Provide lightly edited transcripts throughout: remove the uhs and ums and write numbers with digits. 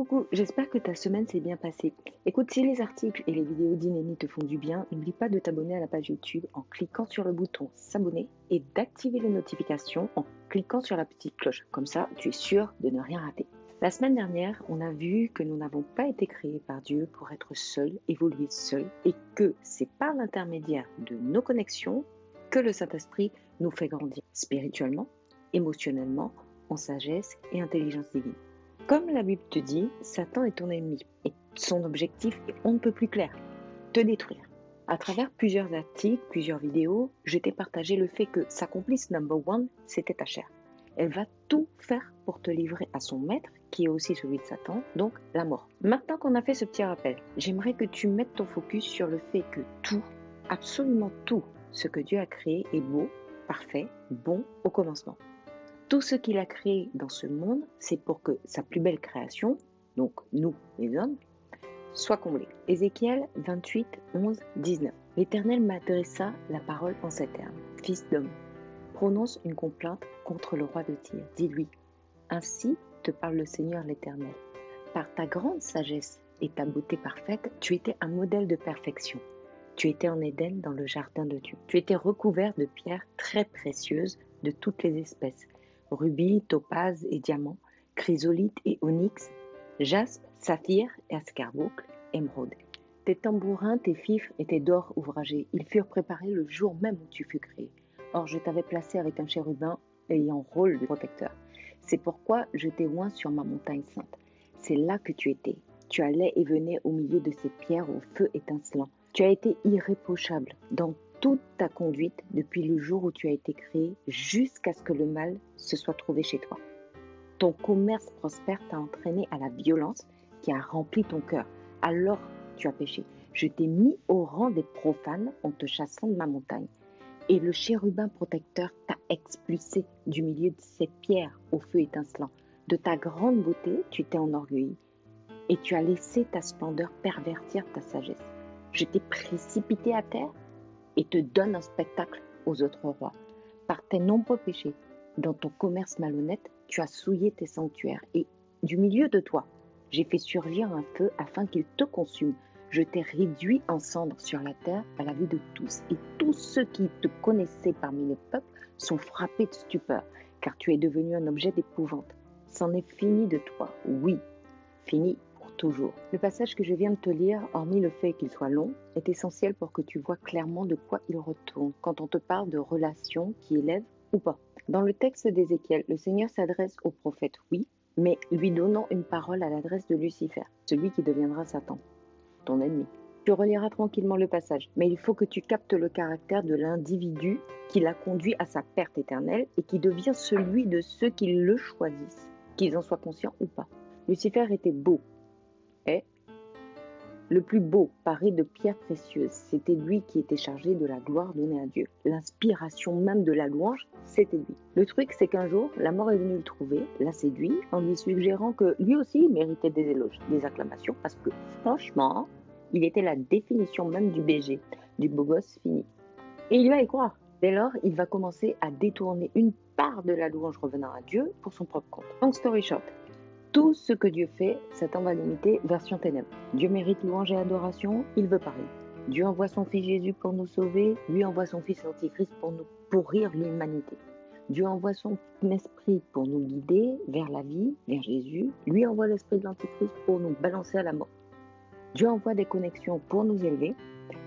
Coucou, j'espère que ta semaine s'est bien passée. Écoute, si les articles et les vidéos d'Inémi te font du bien, n'oublie pas de t'abonner à la page YouTube en cliquant sur le bouton s'abonner et d'activer les notifications en cliquant sur la petite cloche. Comme ça, tu es sûr de ne rien rater. La semaine dernière, on a vu que nous n'avons pas été créés par Dieu pour être seuls, évoluer seuls, et que c'est par l'intermédiaire de nos connexions que le Saint-Esprit nous fait grandir spirituellement, émotionnellement, en sagesse et intelligence divine. Comme la Bible te dit, Satan est ton ennemi et son objectif est on ne peut plus clair, te détruire. À travers plusieurs articles, plusieurs vidéos, je t'ai partagé le fait que sa complice number one, c'était ta chair. Elle va tout faire pour te livrer à son maître, qui est aussi celui de Satan, donc la mort. Maintenant qu'on a fait ce petit rappel, j'aimerais que tu mettes ton focus sur le fait que tout, absolument tout, ce que Dieu a créé est beau, parfait, bon au commencement. Tout ce qu'il a créé dans ce monde, c'est pour que sa plus belle création, donc nous les hommes, soit comblée. Ézéchiel 28, 11, 19. L'Éternel m'adressa la parole en ces termes. Fils d'homme, prononce une complainte contre le roi de Tyr. Dis-lui, ainsi te parle le Seigneur l'Éternel. Par ta grande sagesse et ta beauté parfaite, tu étais un modèle de perfection. Tu étais en Éden dans le jardin de Dieu. Tu étais recouvert de pierres très précieuses de toutes les espèces. Rubis, topaz et diamants, chrysolite et onyx, jaspe, saphir et ascarboucle, émeraude. Tes tambourins, tes fifres étaient d'or ouvragé. Ils furent préparés le jour même où tu fus créé. Or, je t'avais placé avec un chérubin ayant rôle de protecteur. C'est pourquoi je t'ai oint sur ma montagne sainte. C'est là que tu étais. Tu allais et venais au milieu de ces pierres au feu étincelant. Tu as été irréprochable dans toute ta conduite depuis le jour où tu as été créé jusqu'à ce que le mal se soit trouvé chez toi. Ton commerce prospère t'a entraîné à la violence qui a rempli ton cœur. Alors tu as péché. Je t'ai mis au rang des profanes en te chassant de ma montagne. Et le chérubin protecteur t'a expulsé du milieu de ces pierres au feu étincelant. De ta grande beauté, tu t'es enorgueilli et tu as laissé ta splendeur pervertir ta sagesse. Je t'ai précipité à terre et te donne un spectacle aux autres rois. Par tes nombreux péchés, dans ton commerce malhonnête, tu as souillé tes sanctuaires et du milieu de toi, j'ai fait surgir un feu afin qu'il te consume. Je t'ai réduit en cendres sur la terre à la vue de tous et tous ceux qui te connaissaient parmi les peuples sont frappés de stupeur car tu es devenu un objet d'épouvante. C'en est fini de toi, oui, fini toujours. Le passage que je viens de te lire, hormis le fait qu'il soit long, est essentiel pour que tu vois clairement de quoi il retourne quand on te parle de relations qui élèvent ou pas. Dans le texte d'Ézéchiel, le Seigneur s'adresse au prophète, oui, mais lui donnant une parole à l'adresse de Lucifer, celui qui deviendra Satan, ton ennemi. Tu reliras tranquillement le passage, mais il faut que tu captes le caractère de l'individu qui l'a conduit à sa perte éternelle et qui devient celui de ceux qui le choisissent, qu'ils en soient conscients ou pas. Lucifer était beau, le plus beau, paré de pierres précieuses, c'était lui qui était chargé de la gloire donnée à Dieu. L'inspiration même de la louange, c'était lui. Le truc, c'est qu'un jour, la mort est venue le trouver, l'a séduit, en lui suggérant que lui aussi il méritait des éloges, des acclamations, parce que franchement, il était la définition même du BG, du beau gosse fini. Et il va y croire. Dès lors, il va commencer à détourner une part de la louange revenant à Dieu pour son propre compte. Long story short, tout ce que Dieu fait, Satan va l'imiter version ténèbres. Dieu mérite louange et adoration, il veut pareil. Dieu envoie son fils Jésus pour nous sauver, lui envoie son fils l'Antichrist pour nous pourrir l'humanité. Dieu envoie son esprit pour nous guider vers la vie, vers Jésus, lui envoie l'esprit de l'Antichrist pour nous balancer à la mort. Dieu envoie des connexions pour nous élever,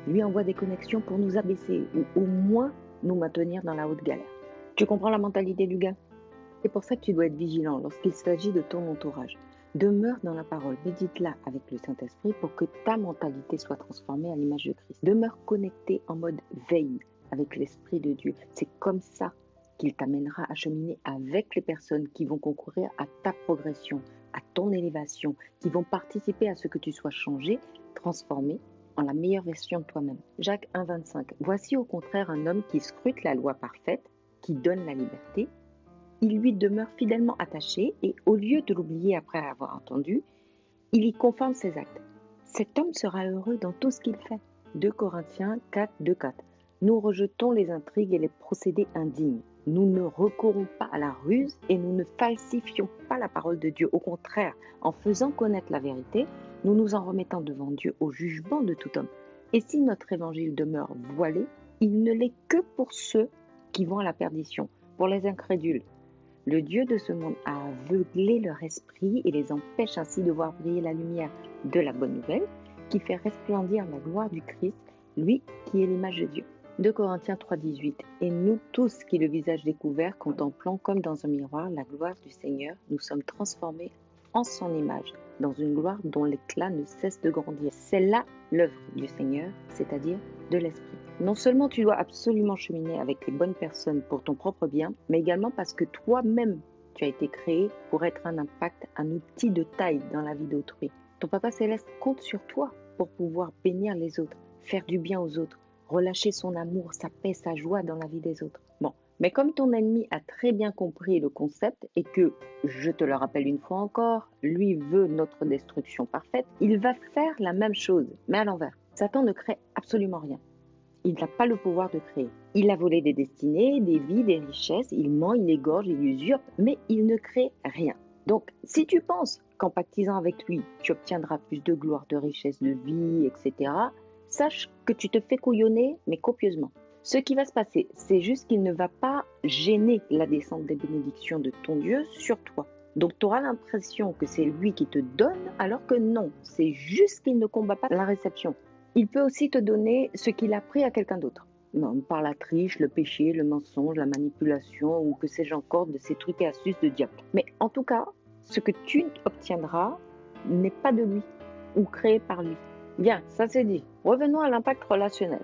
lui envoie des connexions pour nous abaisser ou au moins nous maintenir dans la haute galère. Tu comprends la mentalité du gars ? C'est pour ça que tu dois être vigilant lorsqu'il s'agit de ton entourage. Demeure dans la parole, médite-la avec le Saint-Esprit pour que ta mentalité soit transformée à l'image de Christ. Demeure connecté en mode veille avec l'Esprit de Dieu. C'est comme ça qu'il t'amènera à cheminer avec les personnes qui vont concourir à ta progression, à ton élévation, qui vont participer à ce que tu sois changé, transformé en la meilleure version de toi-même. Jacques 1,25. Voici au contraire un homme qui scrute la loi parfaite, qui donne la liberté. Il lui demeure fidèlement attaché et au lieu de l'oublier après avoir entendu, il y conforme ses actes. Cet homme sera heureux dans tout ce qu'il fait. 2 Corinthiens 4, 2, 4. Nous rejetons les intrigues et les procédés indignes. Nous ne recourons pas à la ruse et nous ne falsifions pas la parole de Dieu. Au contraire, en faisant connaître la vérité, nous nous en remettons devant Dieu au jugement de tout homme. Et si notre évangile demeure voilé, il ne l'est que pour ceux qui vont à la perdition, pour les incrédules. Le Dieu de ce monde a aveuglé leur esprit et les empêche ainsi de voir briller la lumière de la bonne nouvelle qui fait resplendir la gloire du Christ, lui qui est l'image de Dieu. 2 Corinthiens 3,18 Et nous tous qui le visage découvert, contemplant comme dans un miroir la gloire du Seigneur, nous sommes transformés en son image, dans une gloire dont l'éclat ne cesse de grandir. C'est là l'œuvre du Seigneur, c'est-à-dire de l'Esprit. Non seulement tu dois absolument cheminer avec les bonnes personnes pour ton propre bien, mais également parce que toi-même, tu as été créé pour être un impact, un outil de taille dans la vie d'autrui. Ton Papa Céleste compte sur toi pour pouvoir bénir les autres, faire du bien aux autres, relâcher son amour, sa paix, sa joie dans la vie des autres. Bon, mais comme ton ennemi a très bien compris le concept et que, je te le rappelle une fois encore, lui veut notre destruction parfaite, il va faire la même chose, mais à l'envers. Satan ne crée absolument rien. Il n'a pas le pouvoir de créer. Il a volé des destinées, des vies, des richesses, il ment, il égorge, il usurpe, mais il ne crée rien. Donc, si tu penses qu'en pactisant avec lui, tu obtiendras plus de gloire, de richesse, de vie, etc., sache que tu te fais couillonner, mais copieusement. Ce qui va se passer, c'est juste qu'il ne va pas gêner la descente des bénédictions de ton Dieu sur toi. Donc, tu auras l'impression que c'est lui qui te donne, alors que non, c'est juste qu'il ne combat pas la réception. Il peut aussi te donner ce qu'il a pris à quelqu'un d'autre. Par la triche, le péché, le mensonge, la manipulation ou que sais-je encore de ces trucs et astuces de diable. Mais en tout cas, ce que tu obtiendras n'est pas de lui ou créé par lui. Bien, ça c'est dit. Revenons à l'impact relationnel.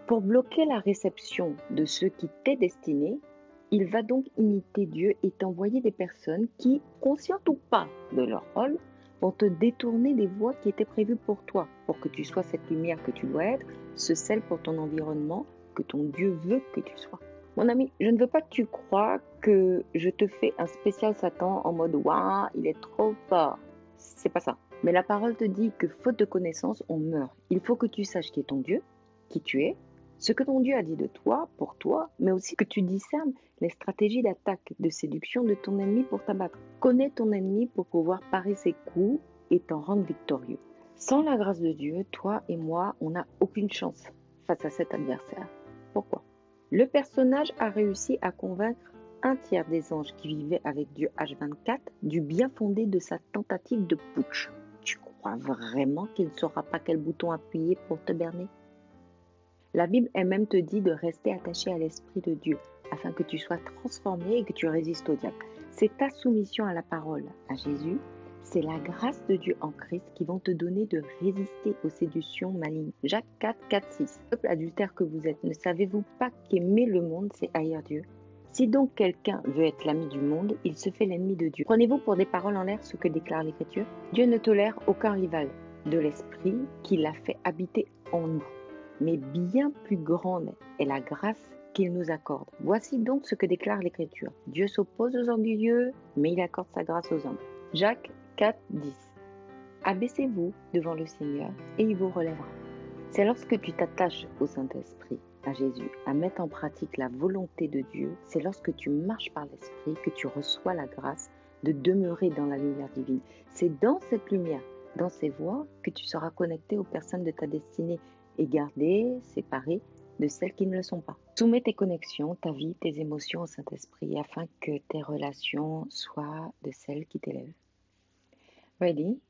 Pour bloquer la réception de ce qui t'est destiné, il va donc imiter Dieu et t'envoyer des personnes qui, conscientes ou pas de leur rôle, vont te détourner des voies qui étaient prévues pour toi, pour que tu sois cette lumière que tu dois être, ce sel pour ton environnement, que ton Dieu veut que tu sois. Mon ami, je ne veux pas que tu crois que je te fais un spécial Satan en mode « Waouh, il est trop fort ». C'est pas ça. Mais la parole te dit que faute de connaissance, on meurt. Il faut que tu saches qui est ton Dieu, qui tu es, ce que ton Dieu a dit de toi, pour toi, mais aussi que tu discernes les stratégies d'attaque, de séduction de ton ennemi pour t'abattre. Connais ton ennemi pour pouvoir parer ses coups et t'en rendre victorieux. Sans la grâce de Dieu, toi et moi, on n'a aucune chance face à cet adversaire. Pourquoi? Le personnage a réussi à convaincre un tiers des anges qui vivaient avec Dieu H24 du bien fondé de sa tentative de putsch. Tu crois vraiment qu'il ne saura pas quel bouton appuyer pour te berner? La Bible elle-même te dit de rester attaché à l'Esprit de Dieu, afin que tu sois transformé et que tu résistes au diable. C'est ta soumission à la parole, à Jésus, c'est la grâce de Dieu en Christ qui vont te donner de résister aux séductions malignes. Jacques 4, 4, 6. Peuple adultère que vous êtes, ne savez-vous pas qu'aimer le monde, c'est haïr Dieu? Si donc quelqu'un veut être l'ami du monde, il se fait l'ennemi de Dieu. Prenez-vous pour des paroles en l'air ce que déclare l'Écriture? Dieu ne tolère aucun rival de l'Esprit qu'il a fait habiter en nous. Mais bien plus grande est la grâce qu'il nous accorde. Voici donc ce que déclare l'Écriture. Dieu s'oppose aux orgueilleux, mais il accorde sa grâce aux hommes. Jacques 4, 10. Abaissez-vous devant le Seigneur et il vous relèvera. C'est lorsque tu t'attaches au Saint-Esprit, à Jésus, à mettre en pratique la volonté de Dieu, c'est lorsque tu marches par l'Esprit que tu reçois la grâce de demeurer dans la lumière divine. C'est dans cette lumière, dans ces voies, que tu seras connecté aux personnes de ta destinée et gardé, séparé de celles qui ne le sont pas. Soumets tes connexions, ta vie, tes émotions au Saint-Esprit afin que tes relations soient de celles qui t'élèvent. Ready?